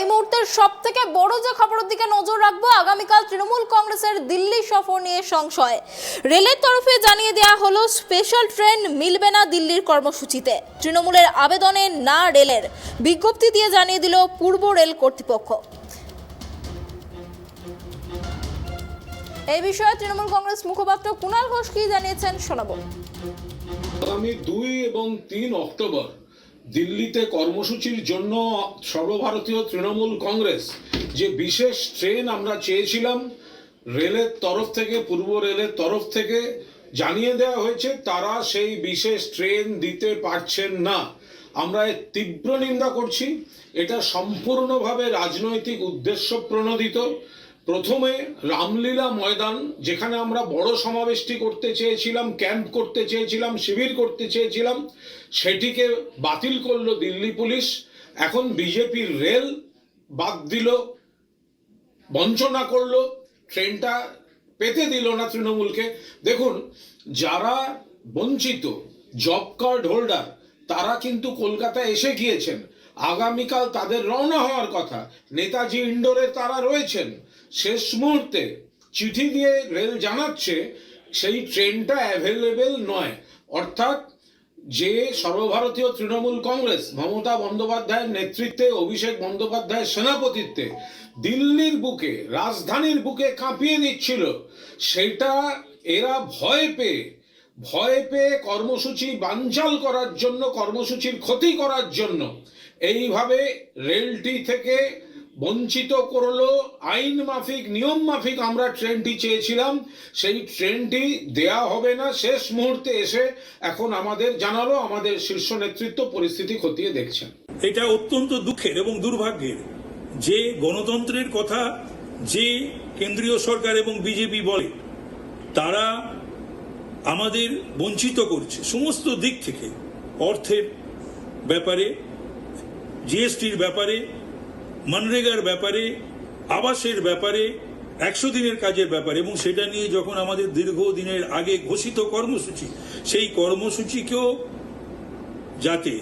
এই মুহূর্তের সবথেকে বড় যে খবরের দিকে নজর রাখবো, আগামীকাল তৃণমূল কংগ্রেসের দিল্লি সফর নিয়ে সংশয়। রেলের তরফে জানিয়ে দেওয়া হলো স্পেশাল ট্রেন মিলবে না দিল্লির কর্মসূচিতে। তৃণমূলের আবেদনে না রেলের, বিজ্ঞপ্তি দিয়ে জানিয়ে দিল পূর্ব রেল কর্তৃপক্ষ। এই বিষয়ে তৃণমূল কংগ্রেস মুখপাত্র কুণাল ঘোষ কি জানিয়েছেন শোনাবো। আগামী 2 এবং 3 অক্টোবর দিল্লিতে কর্মসূচির জন্য সর্বভারতীয় তৃণমূল কংগ্রেস যে বিশেষ ট্রেন আমরা চেয়েছিলাম, রেলের তরফ থেকে, পূর্ব রেলের তরফ থেকে জানিয়ে দেওয়া হয়েছে তারা সেই বিশেষ ট্রেন দিতে পারছেন না। আমরা এর তীব্র নিন্দা করছি। এটা সম্পূর্ণভাবে রাজনৈতিক উদ্দেশ্য প্রণোদিত। প্রথমে রামলীলা ময়দান, যেখানে আমরা বড় সমাবেশটি করতে চেয়েছিলাম, ক্যাম্প করতে চেয়েছিলাম, শিবির করতে চেয়েছিলাম, সেটিকে বাতিল করলো দিল্লি পুলিশ। এখন বিজেপির রেল বাদ দিল, বঞ্চনা করলো, ট্রেনটা পেতে দিল না তৃণমূলকে। দেখুন, যারা বঞ্চিত জব কার্ড হোল্ডার তারা কিন্তু কলকাতায় এসে গিয়েছেন। আগামীকাল তাদের রওনা হওয়ার কথা, নেতাজি ইন্ডোরে তারা রয়েছেন। শেষ মুহূর্তে চিঠি দিয়ে রেল জানাচ্ছে সেই ট্রেনটা অ্যাভেলেবেল নয়। অর্থাৎ যে সর্বভারতীয় তৃণমূল কংগ্রেস মমতা বন্দ্যোপাধ্যায়ের নেতৃত্বে, অভিষেক বন্দ্যোপাধ্যায়ের সেনাপতিত্বে দিল্লির বুকে, রাজধানীর বুকে কাঁপিয়ে দিচ্ছিল, সেটা এরা ভয় পেয়ে কর্মসূচি বানচাল করার জন্য, কর্মসূচির ক্ষতি করার জন্য এইভাবে রেলটি থেকে বঞ্চিত করলো। আইন মাফিক, নিয়ম মাফিক আমরা ট্রেনটি চেয়েছিলাম, সেই ট্রেনটি দেয়া হবে না। শেষ মুহূর্তে এসে এখন আমাদের জানালো আমাদের শীর্ষ নেতৃত্ব পরিস্থিতি খতিয়ে দেখছেন। এটা অত্যন্ত দুঃখের এবং দুর্ভাগ্যের যে গণতন্ত্রের কথা যে কেন্দ্রীয় সরকার এবং বিজেপি বলে, তারা আমাদের বঞ্চিত করছে সমস্ত দিক থেকে। অর্থের ব্যাপারে, জিএসটির ব্যাপারে, মনরেগার ব্যাপারে, আবাসের ব্যাপারে, 100 দিনের কাজের ব্যাপারে। এবং সেটা নিয়ে যখন আমাদের দীর্ঘদিনের আগে ঘোষিত কর্মসূচি, সেই কর্মসূচিকেও যাতে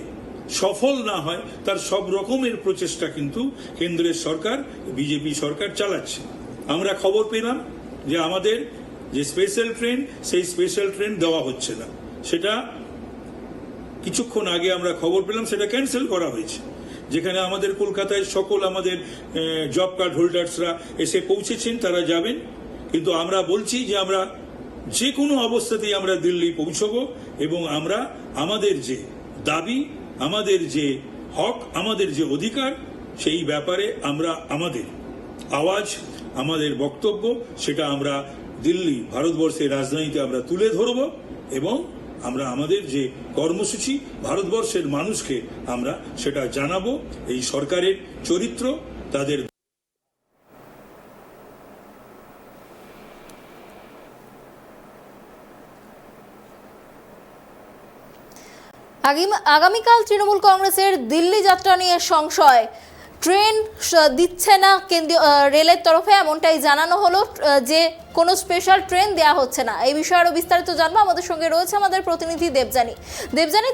সফল না হয় তার সব রকমের প্রচেষ্টা কিন্তু কেন্দ্রের সরকার, বিজেপি সরকার চালাচ্ছে। আমরা খবর পেলাম যে আমাদের যে স্পেশাল ট্রেন, সেই স্পেশাল ট্রেন দেওয়া হচ্ছে না। সেটা কিছুক্ষণ আগে আমরা খবর পেলাম সেটা ক্যান্সেল করা হয়েছে। যেখানে আমাদের কলকাতায় সকল আমাদের জব কার্ড হোল্ডার্সরা এসে পৌঁছেছেন, তারা যাবেন। কিন্তু আমরা বলছি যে আমরা যে কোনো অবস্থাতেই আমরা দিল্লি পৌঁছবো এবং আমরা আমাদের যে দাবি, আমাদের যে হক, আমাদের যে অধিকার, সেই ব্যাপারে আমরা আমাদের আওয়াজ, আমাদের বক্তব্য, সেটা আমরা দিল্লি, ভারতবর্ষের রাজধানীতে আমরা তুলে ধরব এবং আমরা আমাদের যে কর্মসূচি ভারতবর্ষের মানুষকে আমরা সেটা জানাবো। এই সরকারের চরিত্র, তাদের আগামীকাল তৃণমূল কংগ্রেসের দিল্লি যাত্রা নিয়ে সংশয়। ট্রেন দিচ্ছে না কেন্দ্রীয় রেলের তরফে, এমনটাই জানানো হলো যে কোনো স্পেশাল ট্রেন দেওয়া হচ্ছে না। এই বিষয়ে আরও বিস্তারিত জানবো। আমাদের সঙ্গে রয়েছে আমাদের প্রতিনিধি দেবযানী।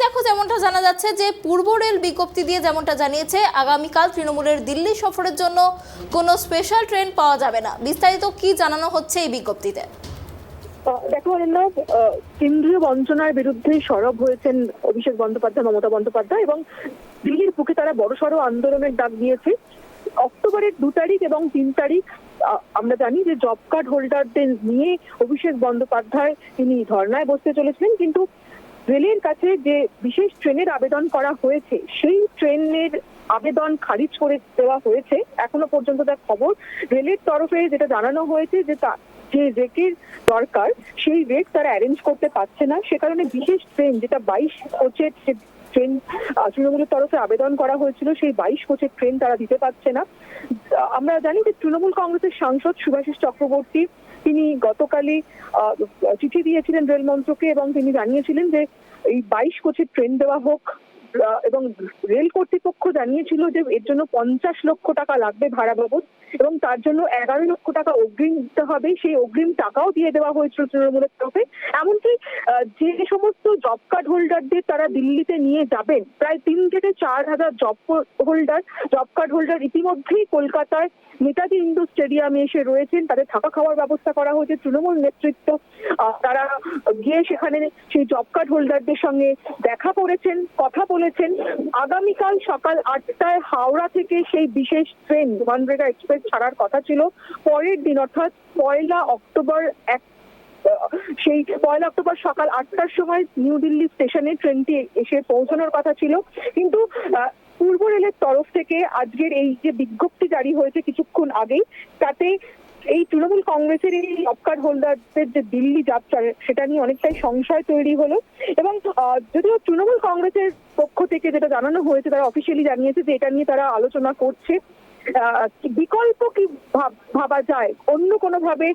দেখো, যেমনটা জানা যাচ্ছে যে পূর্ব রেল বিজ্ঞপ্তি দিয়ে যেমনটা জানিয়েছে, আগামীকাল তৃণমূলের দিল্লি সফরের জন্য কোনো স্পেশাল ট্রেন পাওয়া যাবে না। বিস্তারিত কি জানানো হচ্ছে এই বিজ্ঞপ্তিতে? দেখো অরিন্দম, কেন্দ্রীয় বঞ্চনার বিরুদ্ধে সরব হয়েছেন অভিষেক বন্দ্যোপাধ্যায়, মমতা বন্দ্যোপাধ্যায়, এবং দিল্লির বুকে তারা বড়সড় আন্দোলনের ডাক দিয়েছে। অক্টোবরের 2 তারিখ এবং 3 তারিখ আমরা জানি যে জব কার্ড হোল্ডারদের নিয়ে অভিষেক বন্দ্যোপাধ্যায় তিনি ধর্নায় বসতে চলেছিলেন। কিন্তু রেলের কাছে যে বিশেষ ট্রেনের আবেদন করা হয়েছে, সেই ট্রেনের আবেদন খারিজ করে দেওয়া হয়েছে। এখনো পর্যন্ত তার খবর রেলের তরফে যেটা জানানো হয়েছে যে যে রেকের দরকার, সেই রেক তারা অ্যারেঞ্জ করতে পারছে না। সে কারণে বিশেষ ট্রেন, যেটা 22 কোচের ট্রেন তৃণমূলের তরফে আবেদন করা হয়েছিল, সেই 22 কোচের ট্রেন তারা দিতে পারছে না। আমরা জানি যে তৃণমূল কংগ্রেসের সাংসদ শুভাশিস চক্রবর্তী তিনি গতকালই চিঠি দিয়েছিলেন রেল মন্ত্রকে এবং তিনি জানিয়েছিলেন যে এই 22 কোচের ট্রেন দেওয়া হোক, এবং রেল কর্তৃপক্ষ জানিয়েছিল যে এর জন্য 50 লক্ষ টাকা লাগবে ভাড়া বাবদ, এবং তার জন্য 11 লক্ষ টাকা অগ্রিম দিতে হবে। সেই অগ্রিম টাকাও দিয়ে দেওয়া হয়েছিল তৃণমূলের তরফে। এমনকি যে সমস্ত জব কার্ড হোল্ডারদের তারা দিল্লিতে নিয়ে যাবেন, প্রায় 3 থেকে 4 হাজার জব কার্ড হোল্ডার ইতিমধ্যেই কলকাতায় নেতাজি ইন্ডোর স্টেডিয়ামে এসে রয়েছেন। তাদের থাকা খাওয়ার ব্যবস্থা করা হয়েছে। তৃণমূল নেতৃত্ব তারা গিয়ে সেখানে সেই জব কার্ড হোল্ডারদের সঙ্গে দেখা করেছেন, কথা বলেছেন। আগামীকাল সকাল 8টায় হাওড়া থেকে সেই বিশেষ ট্রেন মনরেগা এক্সপ্রেস ছাড়ার কথা ছিল। পরের দিন অর্থাৎ 1 অক্টোবর সেই 1 অক্টোবর সকাল 8টার সময় নিউ দিল্লি স্টেশনে ট্রেনটি এসে পৌঁছানোর কথা ছিল। কিন্তু পূর্ব রেলের তরফ থেকে আজকের এই যে বিজ্ঞপ্তি জারি হয়েছে কিছুক্ষণ আগেই, তাতে এই তৃণমূল কংগ্রেসের এই জব কার্ড হোল্ডারদের যে দিল্লি যাত্রা সেটা নিয়ে অনেকটাই সংশয় তৈরি হলো। এবং যদিও তৃণমূল কংগ্রেসের পক্ষ থেকে যেটা জানানো হয়েছে, তারা অফিসিয়ালি জানিয়েছে যে এটা নিয়ে তারা আলোচনা করছে। বিকল্প কি ভাবা যায়, অন্য কোনো ভাবে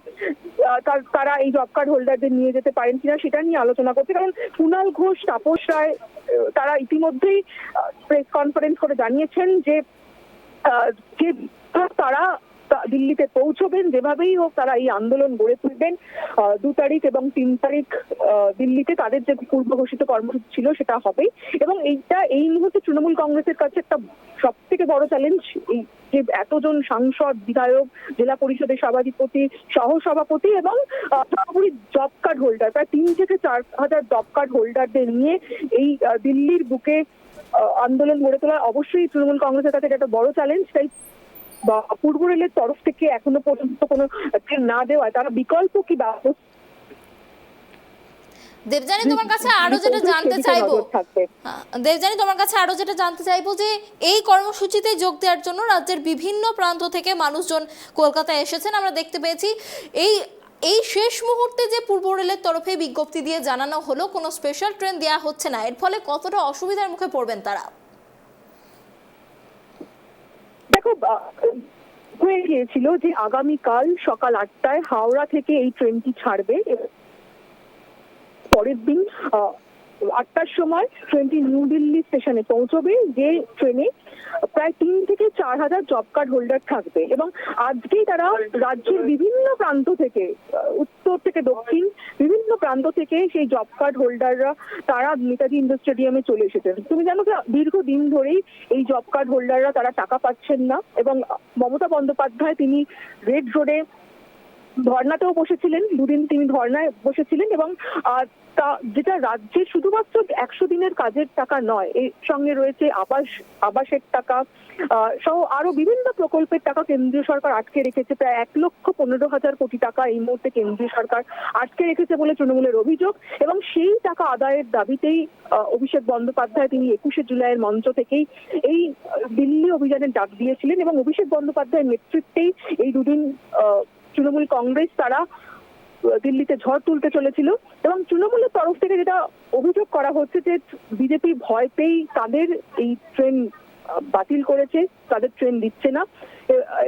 তারা এই জব কার্ড হোল্ডারদের নিয়ে যেতে পারেন কিনা সেটা নিয়ে আলোচনা করছে। কারণ কুণাল ঘোষ, তাপস রায় তারা ইতিমধ্যেই প্রেস কনফারেন্স করে জানিয়েছেন যে তারা দিল্লিতে পৌঁছবেন, যেভাবেই হোক তারা এই আন্দোলন গড়ে তুলবেন। 2 তারিখ এবং 3 তারিখ দিল্লিতে তাদের যে পূর্ব ঘোষিত কর্মসূচি ছিল সেটা হবে। এবং এইটা এই মুহূর্তে তৃণমূল কংগ্রেসের কাছে একটা সব থেকে বড় চ্যালেঞ্জ। এই যে এতজন সাংসদ, বিধায়ক, জেলা পরিষদের সভাধিপতি, সহসভাপতি এবং সর্বোপরি জব কার্ড হোল্ডার, প্রায় 3 থেকে 4 হাজার জব কার্ড হোল্ডারদের নিয়ে এই দিল্লির বুকে আন্দোলন গড়ে তোলা অবশ্যই তৃণমূল কংগ্রেসের কাছে একটা বড় চ্যালেঞ্জ। তাই পূর্ব রেলের তরফ থেকে এখনো পর্যন্ত কোনো ট্রেন না দেওয়ায় তারা বিকল্প কি ব্যবস্থা দেবযানী তোমার কাছে আরো যেটা জানতে চাইবো, দেবযানী তোমার কাছে আরো যেটা জানতে চাইবো যে এই কর্মসূচিতে যোগ দেওয়ার জন্য রাজ্যের বিভিন্ন প্রান্ত থেকে মানুষজন কলকাতায় এসেছেন। আমরা দেখতে পেয়েছি এই শেষ মুহূর্তে যে পূর্ব রেলের তরফে বিজ্ঞপ্তি দিয়ে জানানো হলো কোনো স্পেশাল ট্রেন দেওয়া হচ্ছে না, এর ফলে কতটা অসুবিধার মুখে পড়বেন তারা? দেখো, হয়ে গিয়েছিল যে আগামীকাল সকাল 8টায় হাওড়া থেকে এই ট্রেনটি ছাড়বে। পরের দিন 8টার সময় ট্রেনটি নিউ দিল্লি স্টেশনে পৌঁছবে, যে ট্রেনে প্রায় 3 থেকে 4 হাজার জব কার্ড হোল্ডার থাকবে। এবং আজকেই তারা রাজ্যের বিভিন্ন প্রান্ত থেকে, উত্তর থেকে দক্ষিণ বিভিন্ন প্রান্ত থেকে সেই জব কার্ড হোল্ডাররা তারা নেতাজি ইন্ডোর স্টেডিয়ামে চলে এসেছেন। তুমি জানো যে দীর্ঘদিন ধরেই এই জব কার্ড হোল্ডাররা তারা টাকা পাচ্ছেন না, এবং মমতা বন্দ্যোপাধ্যায় তিনি রেড রোডে ধর্নাতেও বসেছিলেন। 2 দিন তিনি ধর্নায় বসেছিলেন। এবং যেটা রাজ্যের শুধুমাত্র 100 দিনের কাজের টাকা নয়, এর সঙ্গে রয়েছে আবাসের টাকা সহ আরো বিভিন্ন প্রকল্পের টাকা কেন্দ্রীয় সরকার আটকে রেখেছে। প্রায় 1,15,000 কোটি টাকা এই মুহূর্তে কেন্দ্রীয় সরকার আটকে রেখেছে বলে তৃণমূলের অভিযোগ। এবং সেই টাকা আদায়ের দাবিতেই অভিষেক বন্দ্যোপাধ্যায় তিনি 21শে জুলাইয়ের মঞ্চ থেকেই এই দিল্লি অভিযানের ডাক দিয়েছিলেন। এবং অভিষেক বন্দ্যোপাধ্যায়ের নেতৃত্বেই এই 2 দিন তৃণমূল কংগ্রেস তারা দিল্লিতে ঝড় তুলতে চলেছিল। এবং তৃণমূলের তরফ থেকে যেটা অভিযোগ করা হচ্ছে যে বিজেপি ভয় পেয়েই তাদের এই ট্রেন বাতিল করেছে, তাদের ট্রেন দিচ্ছে না।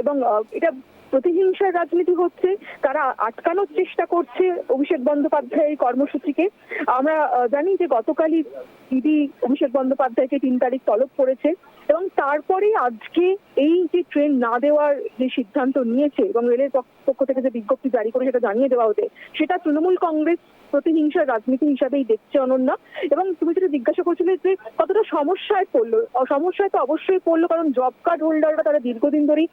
এবং এটা প্রতিহিংসার রাজনীতি হচ্ছে, তারা আটকানোর চেষ্টা করছে অভিষেক বন্দ্যোপাধ্যায়ের এই কর্মসূচিকে। আমরা জানি যে গতকালই ইডি অভিষেক বন্দ্যোপাধ্যায়কে 3 তারিখ তলব করেছে। এবং তারপরে আজকে এই যে ট্রেন না দেওয়ার যে সিদ্ধান্ত নিয়েছে এবং রেলের পক্ষ থেকে যে বিজ্ঞপ্তি জারি করে সেটা জানিয়ে দেওয়া হতে, সেটা তৃণমূল কংগ্রেস প্রতিহিংসার রাজনীতি হিসাবেই দেখছে অনন্যা। এবং তুমি যেটা জিজ্ঞাসা করছিলে যে কতটা সমস্যায় পড়লো, সমস্যায় তো অবশ্যই পড়লো, কারণ জব কার্ড হোল্ডাররা তারা দীর্ঘদিন ধরেই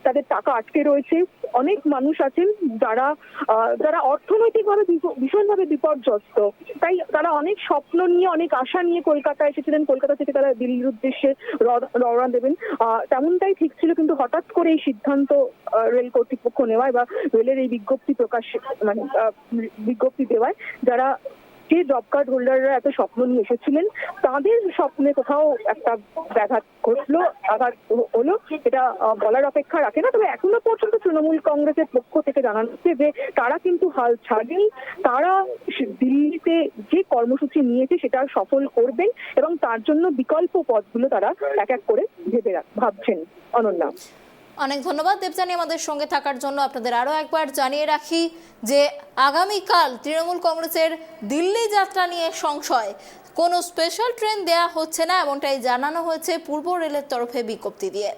তাদের টাকা আটকে রয়েছে। অনেক মানুষ আছেন যারা অর্থনৈতিকভাবে ভীষণভাবে বিপর্যস্ত। তাই তারা অনেক স্বপ্ন নিয়ে, অনেক আশা নিয়ে কলকাতা এসেছিলেন। কলকাতা থেকে তারা দিল্লির উদ্দেশ্যে রওনা দেবেন, তেমনটাই ঠিক ছিল। কিন্তু হঠাৎ করে এই সিদ্ধান্ত রেল কর্তৃপক্ষ নেওয়ায় বা রেলের এই বিজ্ঞপ্তি বিজ্ঞপ্তি দেওয়ায় যারা যে জব কার্ড হোল্ডাররা এত স্বপ্ন নিয়ে এসেছিলেন তাদের স্বপ্নে কোথাও একটা ব্যাঘাত ঘটলো, আঘাত হলো, এটা বলার অপেক্ষা রাখে না। তবে এখনো পর্যন্ত তৃণমূল কংগ্রেসের পক্ষ থেকে জানানো হচ্ছে যে তারা কিন্তু হাল ছাড়েনি। তারা দিল্লিতে যে কর্মসূচি নিয়েছে সেটা সফল করবেন এবং তার জন্য বিকল্প পথগুলো তারা এক এক করে ভাবছেন। অনন্যা, অনেক ধন্যবাদ দেবযানী আমাদের সঙ্গে থাকার জন্য। আপনাদের আরও একবার জানিয়ে রাখি যে আগামীকাল তৃণমূল কংগ্রেসের দিল্লি যাত্রা নিয়ে সংশয়, কোনো স্পেশাল ট্রেন দেয়া হচ্ছে না, এমনটাই জানানো হয়েছে পূর্ব রেলের তরফে বিজ্ঞপ্তি দিয়ে।